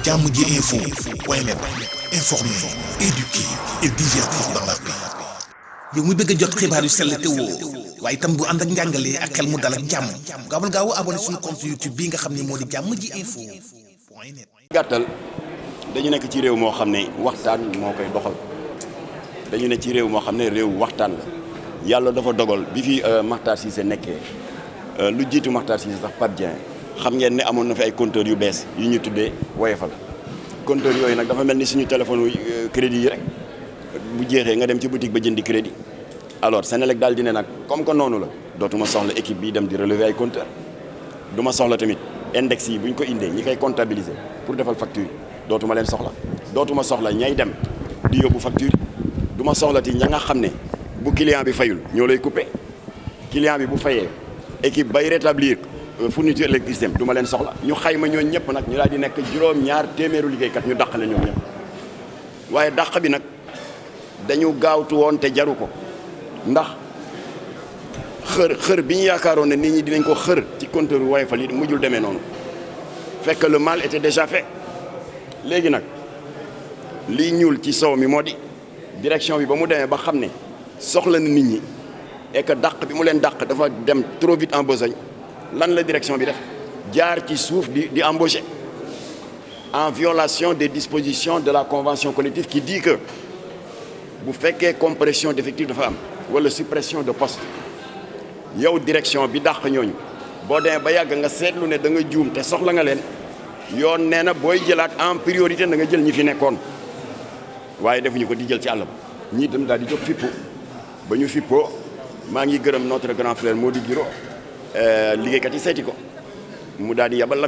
jàmm ji info point net, informer, éduquer et divertir dans la paix. yow mu bëgg a jot xibaar yu sell te woo waaye itam bu ànd ak njàngalee ak xel mu dal ak jàmm gaawal gaaw abonné suñu compte YouTube bi nga xam ne moo di jàmm ji info point net. gàttal dañu nekk ci réew moo xam ne waxtaan moo koy doxal dañu ne ci réew moo xam ne réew waxtaan la yàlla dafa dogal bi fi Makhtar Cissé nekkee lu jiitu Makhtar Cissé sax Pape Dieng xam ngeen ne amoon na fi ay compteurs yu bees yu ñu tuddee Woyofal compteurs yooyu nag dafa mel ni suñu téléphone crédit yi rek bu jeexee nga dem ci boutique ba jëndi crédit alors Senelec daal di ne nag comme que noonu la dootuma soxla équipe bi dem di relever ay compteurs du ma soxla tamit index yi bu ñu ko indee ñi koy comptabiliser pour defal facture dootuma leen soxla dootuma soxla ñay dem di yóbbu facture du ma soxlati ña nga xam ne bu client bi fayul ñoo lay couper client bi bu fayee équipe bay rétablir fourniture électricité du ma leen soxla ñu xayma ñooñu ñëpp nag ñu daal di nekk juróom-ñaar téeméeru liggéeykat ñu dàq leen ñoom ñëpp waaye dàq bi nag dañu gaawtu woon te jaru ko ndax xër bi ñu yaakaaroon ne nit ñi dinañ ko xër ci compteur Woyofal yi mujjul demee noonu fekk le mal était déjà fait léegi nag lii ñuul ci sow mi moo di direction bi ba mu demee ba xam ne soxla na nit ñi et que dàq bi mu leen dàq dafa dem trop vite en besogne lan la direction bi def jaar ci suuf di embaucher en violation des dispositions de la convention collective qui dit que bu fekkee compression d'effectifs dafa am wala suppression de poste yow direction bi dàq ñooñu boo demee ba yàgg nga seetlu ne da nga juum te soxla nga leen yoon nee na booy jëlaat en priorité da nga jël ñi fi nekkoon waaye defuñu ko di jël ci àll ba ñii dem daal di jóg fippu ba ñu fippoo maa ngi gërëm notre grand frère Mody Guiro liggéeykat yi seeti ko mu daal di yabal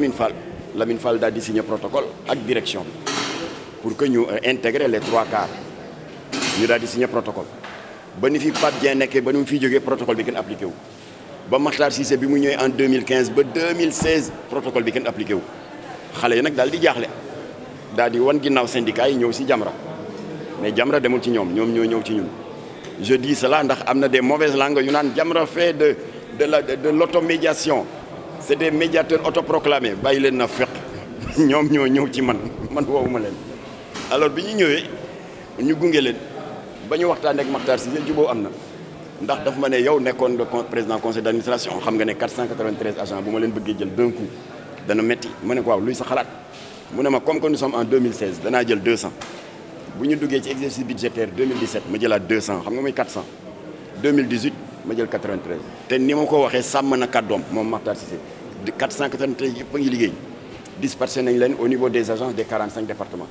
Lamine Fall daal di signer protocole ak direction bi pour que ñu intégrer les 3/4 ñu daal di signer protocole ba ni fi Pape Dieng nekkee ba ni mu fiy jógee protocole bi kenn appliqué wu ba Makhtar Cissé bi mu ñëwee en 2015 ba 2016 protocole bi kenn appliqué wu xale yi nag daal di jaaxle daal di wan ginnaaw syndicat yi ñëw si Jamra mais Jamra demul ci ñoom ñoo ñëw ci ñun je dis cela ndax am na des mauvaises langues yu naan Jamra fait de l'automédiation c'est des médiateurs autoproclamés bàyyi leen na fekk ñoom ñoo ñëw ci man woowuma leen alors bi ñu ñëwee ñu gunge leen ba ñu waxtaanee ak Makhtar Cissé juboo am na ndax daf ma ne yow nekkoon nga président conseil d'administration xam nga ne 493 agents bu ma leen bëggee jël d'un coup dana metti ma ne ko waaw luy sa xalaat mu ne ma comme que nous sommes en 2016 danaa jël 200 bu ñu duggee ci exercice budgétaire 2017 ma jëlaat 200 xam nga muy 400 2018 ma jël 93 te ni ma ko waxee sàmm na kàddoom moom Makhtar Cissé 493 yëpp a ngi liggéey dispersé nañ leen au niveau des agences des 45 départements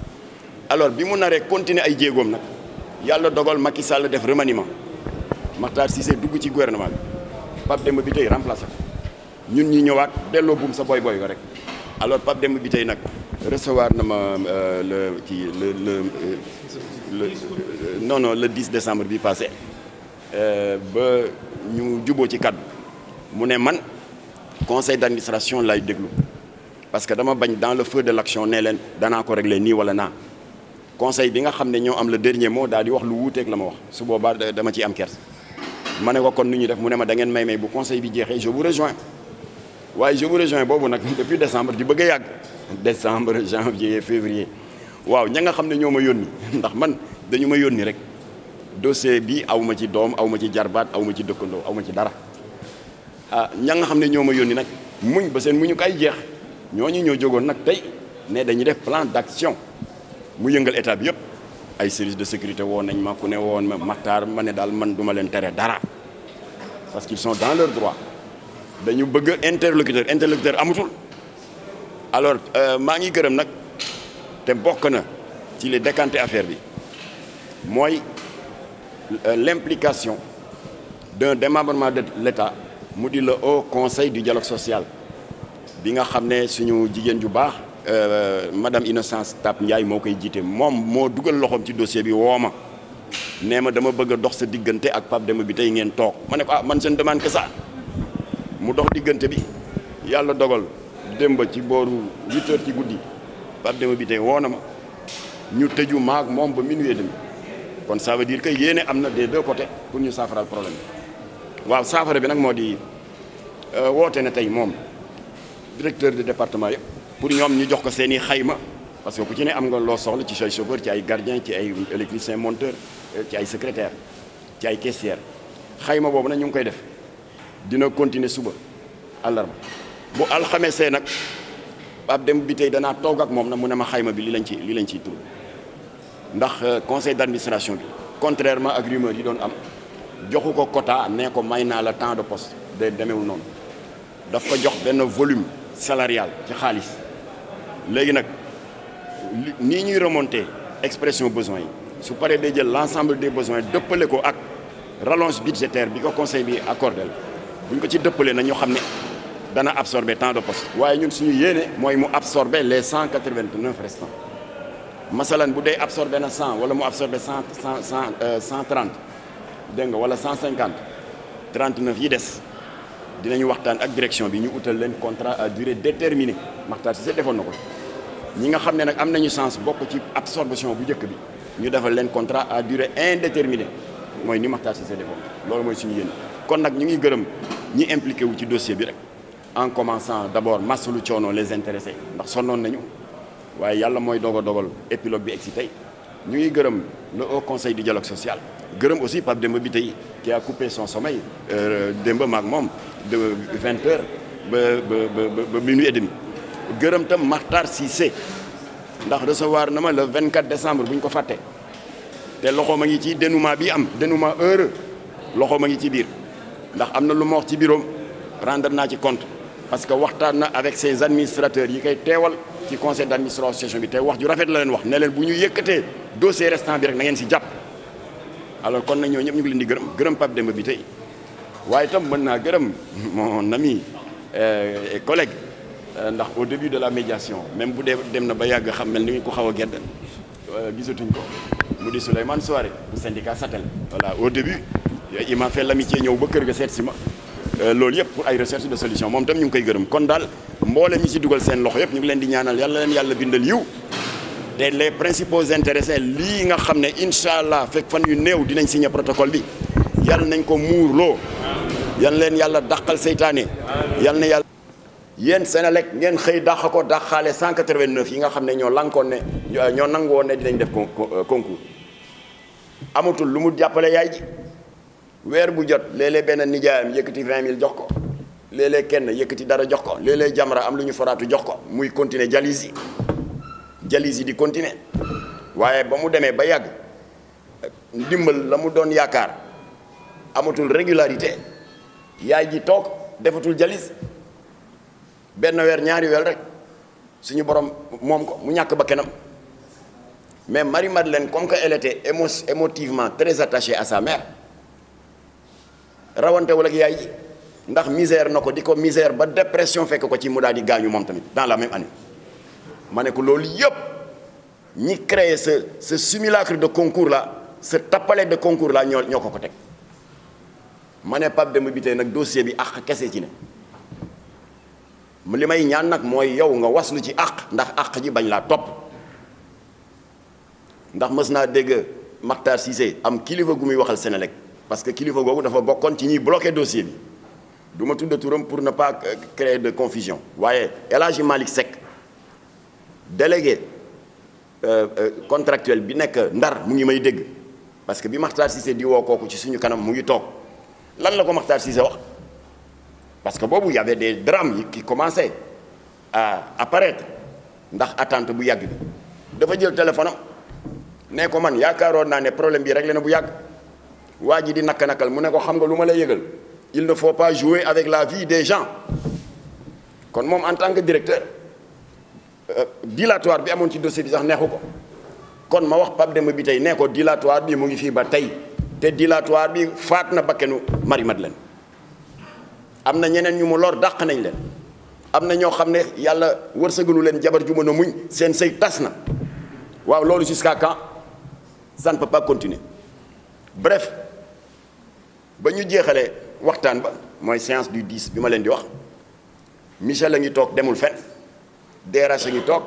alors bi mu naree continuer ay jéegoom nag yàlla dogal Macky Sall def remaniement Makhtar Cissé dugg ci gouvernement bi Pape Demba Bitèye remplacé ko ñun ñi ñëwaat delloo buum sa boy ga rek alors Pape Demba Bitèye nag recevoir na ma le 10 décembre bi passé ba ñu juboo ci kaddu mu ne man conseil d'administration lay déglu parce que dama bañ dans le feu de l'action ne leen danaa ko régler nii wala naa conseil bi nga xam ne ñoo am le dernier mot daal di wax lu wuuteeg la ma wax su boobaa dama ciy am kers ma ne ko kon nu ñuy def mu ne ma da ngeen may bu conseil bi jeexee je vous rejoins waaye je vous rejoins boobu nag depuis décembre di bëgg a yàgg décembre janvier février waaw ña nga xam ne ñoo ma yónni ndax man dañu ma yónni rek dossier bi aw ma ci doom aw ma ci jarbaat aw ma ci dëkkandoo aw ma ci dara ña nga xam ne ñoo ma yónni nag muñ ba seen muñu kay jeex ñooñu ñoo jógoon nag tey ne dañuy def plan d'action mu yëngal état bi yëpp ay services de sécurité woon nañ ma ku ne woon ma Makhtar ma ne daal man duma leen tere dara parce qu'ils sont dans leur droit dañu bëgg interlocuteur amatul alors maa ngi gërëm nag te bokk na ci les décanté affaire bi mooy l'implication d'un démembrement de l'État mu di le Haut Conseil du dialogue social bi nga xam ne suñu jigéen ju baax madame Innocence Tap Ndiaye moo koy jiite moom moo dugal loxoom ci dossier bi woo ma nee ma dama bëgg a dox sa diggante ak Pape Demba Bitèye ngeen toog ma ne ko man je ne demande que ça mu dox diggante bi yàlla dogal démb ci booru 8 heures ci guddi Pape Demba Bitèye woo na ma ñu tëju maag moom ba minuit et demi kon ça veut dire que yéene am na des deux côtés pour ñu saafaraal problème bi waaw saafara bi nag moo di woote na tey moom directeur de département yëpp pour ñoom ñu jox ko seen i xayma parce que ku ci ne am nga loo soxla ci say chauffeur ci ay gardien ci ay électricien monteur ci ay secrétaire ci ay caissière xayma boobu nag ñu ngi koy def dina continuer suba àllarba bu alxamesee nag Pape Demba bi tey danaa toog ak moom na mu ne ma xayma bi li lañ ciy tur ndax conseil d'administration bi contrairement ak rumeur yi doon am joxu ko quota nee ko may naa la temps de poste de demeewul noonu daf ko jox benn volume salarial ci xaalis léegi nag nii ñuy remonter expression besoin yi su paree day jël l'ensemble des besoins dëppale ko ak rallonge budgétaire bi ko conseil bi accordé bu ñu ko ci dëppalee na ñu xam ne dana absorber temps de poste waaye ñun suñu yéene mooy mu absorber les 189 restants masalan bu dee absorber na 100 wala mu absorber 130 dégg nga wala 150 39 yi des dinañu waxtaan ak direction bi ñu utal leen contrat à durée déterminée Makhtar Cissé defoon na ko ñi nga xam ne nag am nañu chance bokk ci absorption bu njëkk bi ñu defal leen contrat à durée indéterminée mooy ni Makhtar Cissé defoon loolu mooy suñu yéene kon nag ñu ngi gërëm ñi impliqué wu ci dossier bi rek en commençant d'abord masalu coono les intéressés ndax sonnoon nañu waaye yàlla mooy dogal épilogue bi egg si tey ñu ngi gërëm le haut conseil du dialogue social gërëm aussi Pape Demba bi tey qui a coupé son sommeil démb maag moom de 20h ba minuit et demi gërëm tam Makhtar Cissé ndax recevoir na ma le 24 décembre bu ñu ko fàtte te loxo ma ngi ci dénouement bi am dénouement heureux loxo ma ngi ci biir ndax am na lu ma wax ci bureau rendre naa ci compte parce que waxtaan na avec ses administrateurs yi koy teewal ci conseil d'administration bi te wax ju rafet la leen wax ne leen bu ñu yëkkatee dossier restant bi rek na ngeen si jàpp alors kon nag ñoo ñëpp ñu ngi leen di gërëm Pape Demba bi tey waaye itam mën naa gërëm mon ami et collègue ndax au début de la médiation même bu dee dem na ba yàgg xam mel ni ko xaw a gedd gisatuñ ko mu di Souleymane Souaré bu syndicat Satel voilà au début il m'a fait l'amitié ñëw ba kër ga seet si ma loolu yëpp pour ay recherche de solution moom tam ñu ngi koy gërëm kon daal mboolem ñi ci dugal seen loxo yëpp ñu ngi leen di ñaanal yàlla leen yàlla bindal yiw te les principaux intéressés lii nga xam ne incha allah fekk fan yu néew dinañ signé protocole bi yàlla nañ ko muurloo yal leen yàlla dàqal seytaane yal na yàlla yéen Senelec ngeen xëy dàq ko dàqaale 189 yi nga xam ne ñoo lankoon ne ñoo nangu woon ne dinañ def concours amatul lu mu jàppale yaay ji weer bu jot léeg-léeg benn nijaayam yëkkati 20 000 jox ko léeg-léeg kenn yëkkati dara jox ko léeg-léeg Jamra am lu ñu foraatu jox ko muy continuer dialyse yi di continuer waaye ba mu demee ba yàgg ndimbal la mu doon yaakaar amatul régularité yaay ji toog defatul dialyse benn weer ñaari weer rek suñu borom moom ko mu ñàkk ba kenam mais Marie-Madeleine comme que elle était émotivement très attachée à sa mère rawantewul ak yaay ji ndax misère na ko di ko misère ba dépression fekk ko ci mu daal di gaañu moom tamit dans la même année ma ne ko loolu yëpp ñi créé ce simulacre de concours là ce tappale de concours là ñoo ko teg ma ne Pape Demba bi tey nag dossier bi àq kese ci ne li may ñaan nag mooy yow nga waslu ci àq ndax àq ji bañ laa topp ndax mës naa dégg Makhtar Cissé am kilifa gu muy waxal Senelec parce que kilifa googu dafa bokkoon ci ñuy bloqué dossier bi du ma tudd turam pour ne pas créer de confusion waaye El Hadji Malick Seck délégué contractuel bi nekk Ndar mu ngi may dégg parce que bi Makhtar Cissé di woo kooku ci suñu kanam mu ngi toog lan la ko Makhtar Cissé wax parce que boobu y avait des drames yi qui commençaient à apparaître ndax attente bu yàgg bi dafa jël téléphone am ne ko man yaakaaroon naa ne problème bi réglé na bu yàgg waa ji di nakal mu ne ko xam nga lu ma lay yëgal il ne faut pas jouer avec la vie des gens kon moom en tant que directeur dilatoire bi amoon ci dossier bi sax neexu ko kon ma wax Pape Demba bi tey nee ko dilatoire bi mu ngi fii ba tey te dilatoire bi faat na bakkenu Marie-Madeleine am na ñeneen ñu mu lor dàq nañ leen am na ñoo xam ne yàlla wërsëgalu leen jabar ju mën a muñ seen sëy tas na waaw loolu jusqu'à quand ça ne peut pas continuer bref ba ñu jeexalee waxtaan ba mooy séance du 10 bi ma leen di wax Michel a ngi toog demul fenn DRH a ngi toog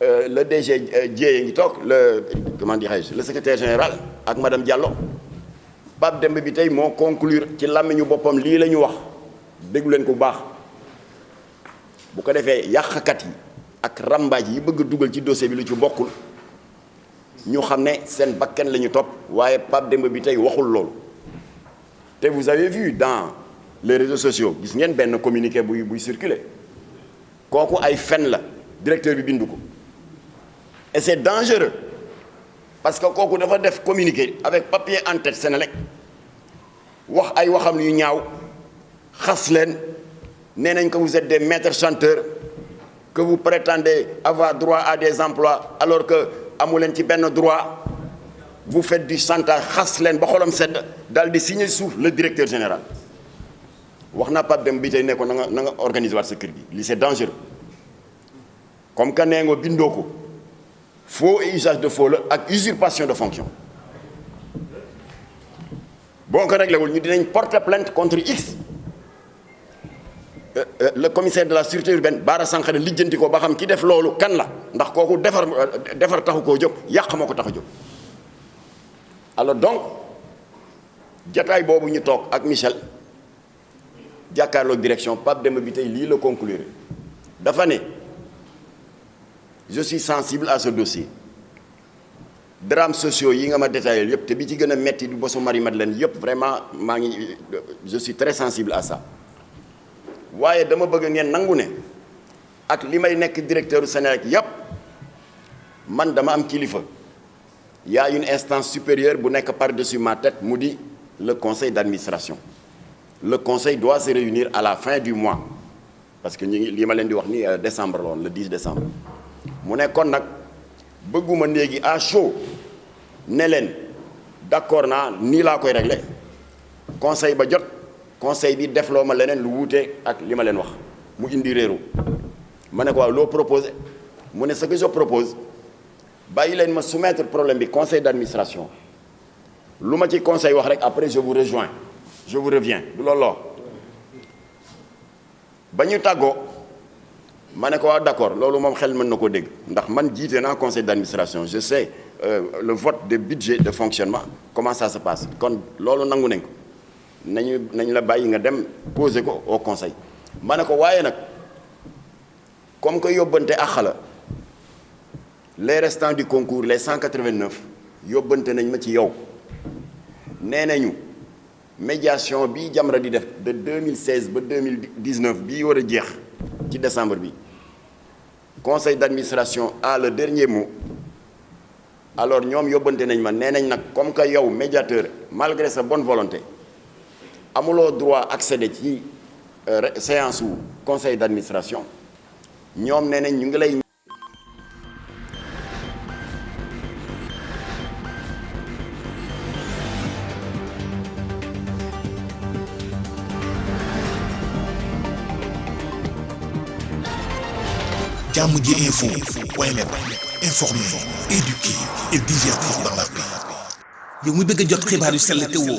le DG Dieye ngi toog comment dirais-je le secrétaire général ak madame Diallo Pape Demba bi tey moo conclure ci làmmiñu boppam lii la ñu wax déglu leen ko bu baax bu ko defee yàqkat yi ak rambaaj yi bëgg dugal ci dossier bi lu ci bokkul ñu xam ne seen bakken la ñu topp waaye Pape Demba bi tey waxul loolu te vous avez vu dans les réseaux sociaux gis ngeen benn communiqué buy circuler kooku ay fen la directeur bi bindu ko et c'est dangereux parce que kooku dafa def communiqué avec papier en tête Senelec wax ay waxam yu ñaaw xas leen nee nañ que vous êtes des maîtres chanteurs que vous prétendez avoir droit à des emplois alors que amu leen ci benn droit vous faites du chantage xas leen ba xolam sedd daal di signer suuf le directeur général wax naa Pape Demba bi tey ne ko na nga organiser waat sa kër gi lii c'est dangereux comme que nee nga bindoo ko faux et usage de faux la ak usurpation de fonction boo ko réglé wul ñu dinañ porter plainte contre X le commissaire de la sûreté urbaine Bara Sankhare lijjanti ko ba xam ki def loolu kan la ndax kooku defar taxu koo jóg yàq moo ko tax a jóg alors donc jataay boobu ñu toog ak Michel jàkkaarloog direction Pape Demba bi tey lii la conclure dafa ne je suis sensible à ce dossier drames sociaux yi nga ma détaillé yëpp te bi ci gën a metti du bosu Marie-Madeleine yëpp vraiment je suis très sensible à ça waaye dama bëgg ngeen nangu ne ak li may nekk directeur u Senelec yëpp man dama am kilifa y a une instance supérieure bu nekk par-dessus ma tête mu di le conseil d'administration le conseil doit se réunir à la fin du mois parce que ñu ngi li ma leen di wax ni décembre la woon le 10 décembre mu ne kon nag bëgguma léegi à chaud ne leen d'accord naa nii laa koy régler conseil ba jot conseil bi defloo ma leneen lu wuute ak li ma leen wax mu indi réeru ma ne ko waaw loo proposé mu ne ce que je propose bàyyi leen ma soumettre problème bi conseil d'administration lu ma ci conseil wax rek après je vous rejoins je vous reviens du looloo ba ñu tàggoo ma ne ko waaw d'accord loolu moom xel mën na ko dégg ndax man jiite naa conseil d'administration je sais le vote de budget de fonctionnement comment ça se passe kon loolu nangu nañ ko nañ la bàyyi nga dem poser ko au conseil ma ne ko waaye nag comme que yóbbante àq la les restants du concours les 189 yóbbante nañ ma ci yow nee nañu médiation bi Jamra di def de 2016 ba 2019 bii war a jeex ci décembre bi conseil d'administration a le dernier mot alors ñoom yóbbante nañ ma nee nañ nag comme que yow médiateur malgré sa bonne volonté amuloo droit accéder ci séance u conseil d'administration ñoom nee nañ ñu ngi lay Jàmm ji info point net informer, éduquer et divertir dans la paix. yow mu bëgg a jot xibaar yu sell te woo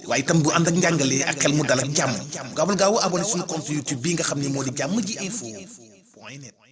waaye itam bu ànd ak njàngalee ak xel mu dal ak jàmm gaawal gaaw abonné suñu compte YouTube bii nga xam ne moo di Jàmm ji info point net.